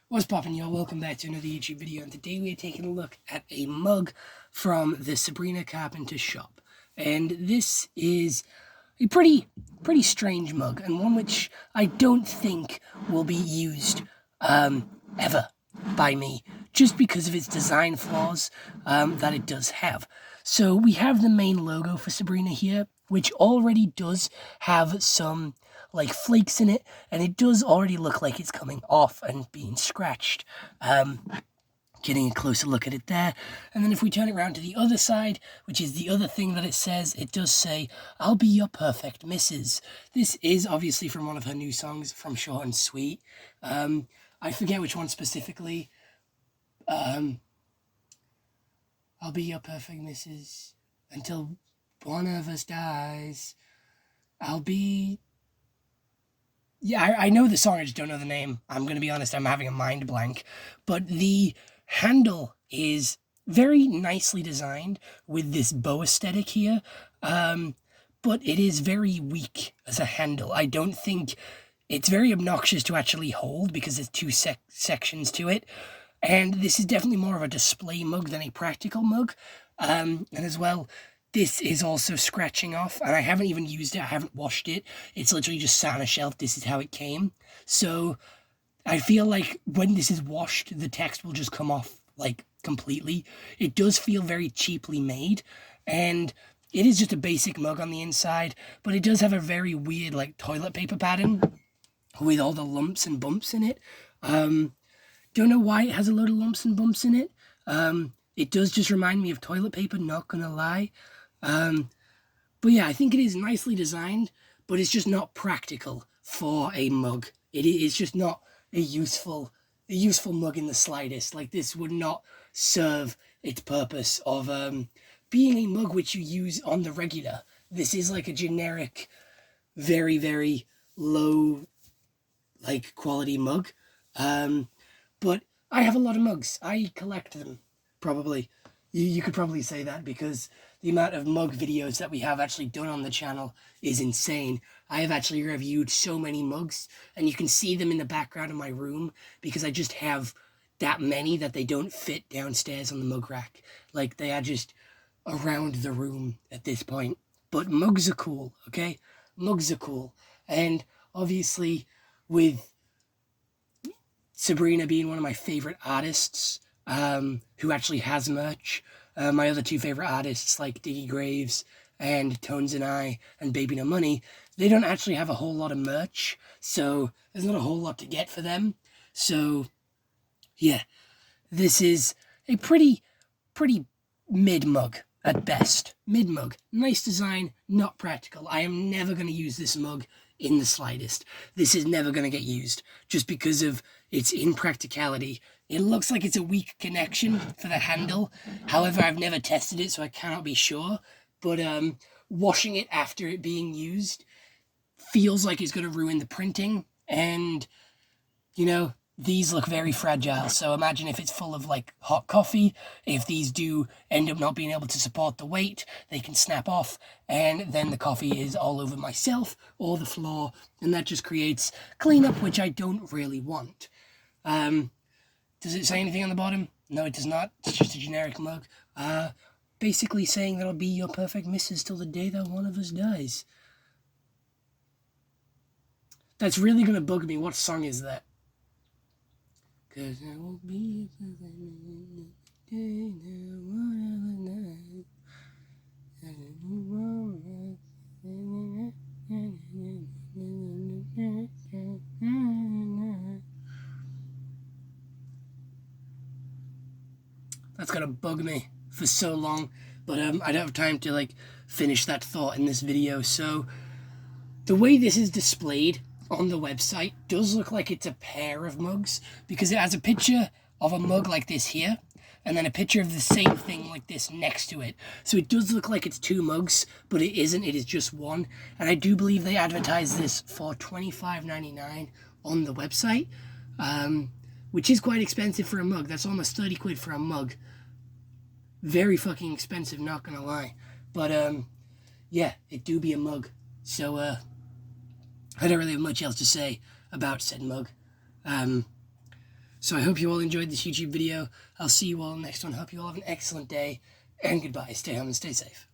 What's poppin', y'all? Welcome back to another YouTube video, and today we are taking a look at a mug from the Sabrina Carpenter shop. And this is a pretty strange mug, and one which I don't think will be used ever by me, just because of its design flaws that it does have. So we have the main logo for Sabrina here, which already does have some like flakes in it, and it does already look like it's coming off and being scratched. Getting a closer look at it there. And then if we turn it around to the other side, which is the other thing that it says, it does say, "I'll be your perfect missus." This is obviously from one of her new songs, From Short and Sweet. I forget which one specifically. I'll be your perfect missus until one of us dies. I'll be... Yeah, I know the song, I just don't know the name. I'm going to be honest, I'm having a mind blank. But the handle is very nicely designed with this bow aesthetic here. But it is very weak as a handle. I don't think... It's very obnoxious to actually hold because there's two sections to it. And this is definitely more of a display mug than a practical mug. And as well, this is also scratching off, and I haven't even used it. I haven't washed it. It's literally just sat on a shelf. This is how it came. So I feel like when this is washed, the text will just come off like completely. It does feel very cheaply made, and it is just a basic mug on the inside, but it does have a very weird like toilet paper pattern with all the lumps and bumps in it. Don't know why it has a load of lumps and bumps in it. It does just remind me of toilet paper, not gonna lie. But yeah, I think it is nicely designed, but it's just not practical for a mug. It is just not a useful mug in the slightest. Like, this would not serve its purpose of being a mug which you use on the regular. This is like a generic, very, very low like quality mug. But I have a lot of mugs. I collect them, probably. You could probably say that, because the amount of mug videos that we have actually done on the channel is insane. I have actually reviewed so many mugs, and you can see them in the background of my room, because I just have that many that they don't fit downstairs on the mug rack. Like, they are just around the room at this point. But mugs are cool, okay? Mugs are cool. And obviously, with Sabrina being one of my favorite artists, who actually has merch, my other two favorite artists like Diggy Graves and Tones and I and Baby No Money, they don't actually have a whole lot of merch, so there's not a whole lot to get for them. So yeah, this is a pretty mid mug at best. Mid mug. Nice design, not practical. I am never going to use this mug in the slightest. This is never going to get used just because of its impracticality. It looks like it's a weak connection for the handle. However, I've never tested it, so I cannot be sure. But washing it after it being used feels like it's going to ruin the printing. And, you know, these look very fragile. So imagine if it's full of like hot coffee. If these do end up not being able to support the weight, they can snap off, and then the coffee is all over myself or the floor, and that just creates cleanup, which I don't really want. Does it say anything on the bottom? No, it does not. It's just a generic mug. Basically saying that I'll be your perfect missus till the day that one of us dies. That's really gonna bug me. What song is that? 'Cause I will be your perfect missus till the day that one of us dies. That's gonna bug me for so long, but I don't have time to like finish that thought in this video. So the way this is displayed on the website does look like it's a pair of mugs, because it has a picture of a mug like this here, and then a picture of the same thing like this next to it. So it does look like it's two mugs, but it isn't. It is just one. And I do believe they advertise this for $25.99 on the website, which is quite expensive for a mug. That's almost 30 quid for a mug. Very fucking expensive, not gonna lie. But yeah, it do be a mug. So I don't really have much else to say about said mug. So I hope you all enjoyed this YouTube video. I'll see you all next one. Hope you all have an excellent day, and goodbye. Stay home and stay safe.